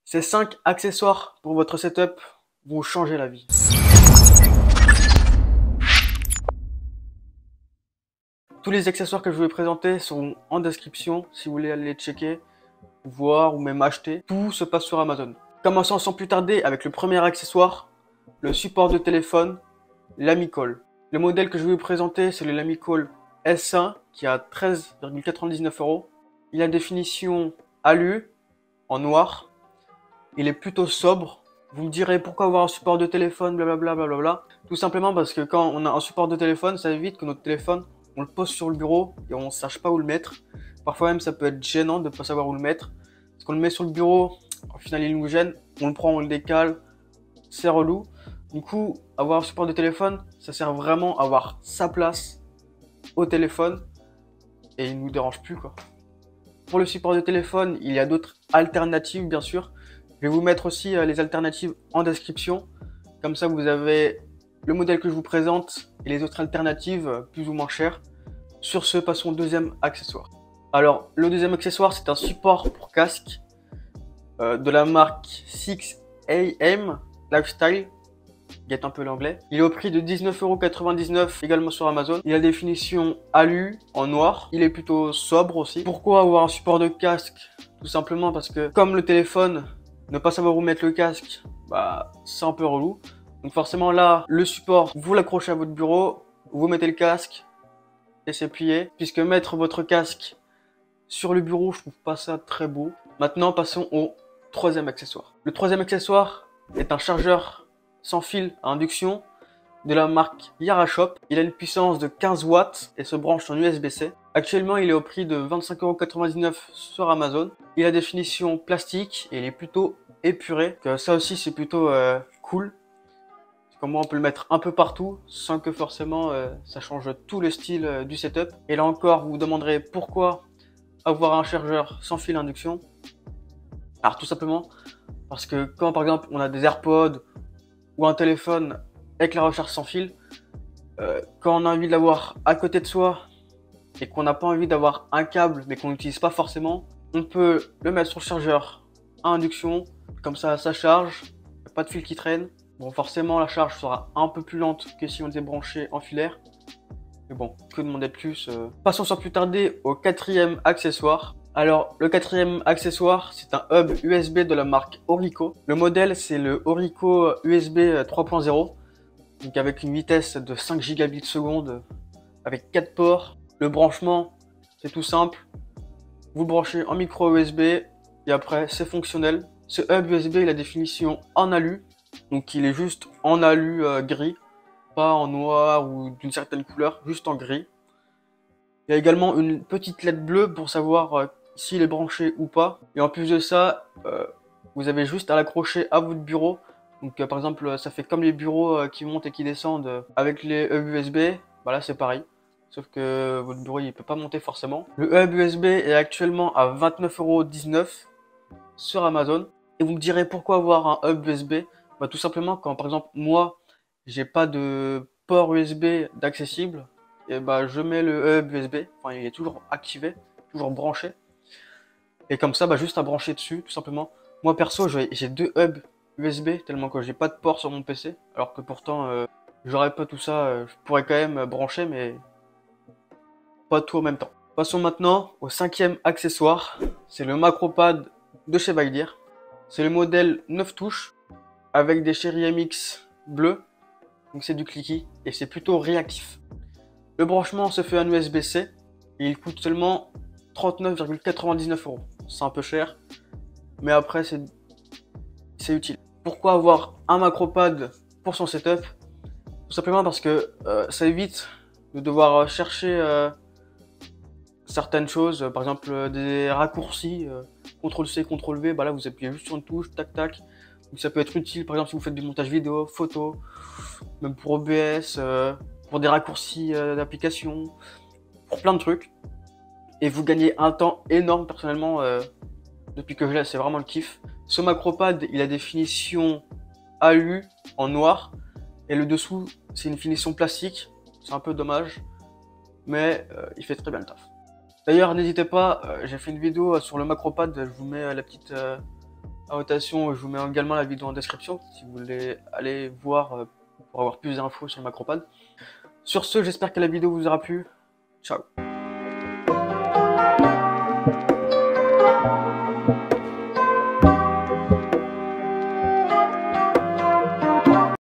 Ces 5 accessoires pour votre setup vont changer la vie. Tous les accessoires que je vais présenter sont en description si vous voulez aller les checker, voir ou même acheter. Tout se passe sur Amazon. Commençons sans plus tarder avec le premier accessoire, le support de téléphone, l'Amicall. Le modèle que je vais vous présenter, c'est le L'Amicall S1 qui a 13,99 €. Il a définition ALU en noir. Il est plutôt sobre. Vous me direz pourquoi avoir un support de téléphone, blablabla, blablabla. Tout simplement parce que quand on a un support de téléphone, ça évite que notre téléphone, on le pose sur le bureau et on ne sache pas où le mettre. Parfois même, ça peut être gênant de ne pas savoir où le mettre. Parce qu'on le met sur le bureau, au final, il nous gêne. On le prend, on le décale. C'est relou. Du coup, avoir un support de téléphone, ça sert vraiment à avoir sa place au téléphone et il ne nous dérange plus, quoi. Pour le support de téléphone, il y a d'autres alternatives, bien sûr. Je vais vous mettre aussi les alternatives en description. Comme ça, vous avez le modèle que je vous présente et les autres alternatives plus ou moins chères. Sur ce, passons au deuxième accessoire. Alors, le deuxième accessoire, c'est un support pour casque de la marque 6AM Lifestyle. Guette un peu l'anglais. Il est au prix de 19,99 € également sur Amazon. Il a définition ALU en noir. Il est plutôt sobre aussi. Pourquoi avoir un support de casque? Tout simplement parce que comme le téléphone, ne pas savoir où mettre le casque, bah c'est un peu relou. Donc forcément là, le support, vous l'accrochez à votre bureau, vous mettez le casque et c'est plié. Puisque mettre votre casque sur le bureau, je trouve pas ça très beau. Maintenant, passons au troisième accessoire. Le troisième accessoire est un chargeur sans fil à induction de la marque Yarashop. Il a une puissance de 15 watts et se branche en USB-C. Actuellement, il est au prix de 25,99 € sur Amazon. Il a définition plastique et il est plutôt épuré. Donc, ça aussi, c'est plutôt cool. Comme moi, on peut le mettre un peu partout sans que forcément ça change tout le style du setup. Et là encore, vous vous demanderez pourquoi avoir un chargeur sans fil à induction. Alors tout simplement parce que quand par exemple on a des AirPods ou un téléphone avec la recharge sans fil, quand on a envie de l'avoir à côté de soi et qu'on n'a pas envie d'avoir un câble mais qu'on n'utilise pas forcément, on peut le mettre sur le chargeur à induction, comme ça charge, pas de fil qui traîne. Bon, forcément la charge sera un peu plus lente que si on était branché en filaire, mais bon, que demander de plus. Passons sans plus tarder au quatrième accessoire. Alors, le quatrième accessoire, c'est un hub USB de la marque Orico. Le modèle, c'est le Orico USB 3.0, donc avec une vitesse de 5 gigabits seconde, avec 4 ports. Le branchement, c'est tout simple. Vous le branchez en micro USB et après, c'est fonctionnel. Ce hub USB, il a définition en alu, donc il est juste en alu gris, pas en noir ou d'une certaine couleur, juste en gris. Il y a également une petite LED bleue pour savoir s'il est branché ou pas. Et en plus de ça, vous avez juste à l'accrocher à votre bureau. Donc par exemple, ça fait comme les bureaux qui montent et qui descendent avec les hubs USB. Bah là c'est pareil. Sauf que votre bureau il peut pas monter forcément. Le hub USB est actuellement à 29,19 € sur Amazon. Et vous me direz pourquoi avoir un hub USB? Bah tout simplement quand par exemple moi j'ai pas de port USB d'accessible, et bah je mets le hub USB, enfin il est toujours activé, toujours branché. Et comme ça, bah juste à brancher dessus, tout simplement. Moi perso, j'ai 2 hubs USB, tellement que j'ai pas de port sur mon PC. Alors que pourtant, j'aurais pas tout ça, je pourrais quand même brancher, mais pas tout en même temps. Passons maintenant au cinquième accessoire. C'est le Macropad de chez Baidir. C'est le modèle 9 touches, avec des Cherry MX bleus. Donc c'est du clicky, et c'est plutôt réactif. Le branchement se fait en USB-C, et il coûte seulement 39,99 €. C'est un peu cher, mais après c'est utile. Pourquoi avoir un Macropad pour son setup? Tout simplement parce que ça évite de devoir chercher certaines choses, par exemple des raccourcis, CTRL-C, CTRL-V, bah là vous appuyez juste sur une touche, tac tac. Donc ça peut être utile par exemple si vous faites du montage vidéo, photo, même pour OBS, pour des raccourcis d'application, pour plein de trucs. Et vous gagnez un temps énorme personnellement. Depuis que je l'ai, c'est vraiment le kiff. Ce Macropad, il a des finitions AU en noir. Et le dessous, c'est une finition plastique. C'est un peu dommage. Mais il fait très bien le taf. D'ailleurs, n'hésitez pas, j'ai fait une vidéo sur le Macropad. Je vous mets la petite À notation, je vous mets également la vidéo en description si vous voulez aller voir pour avoir plus d'infos sur le Macropad. Sur ce, j'espère que la vidéo vous aura plu. Ciao.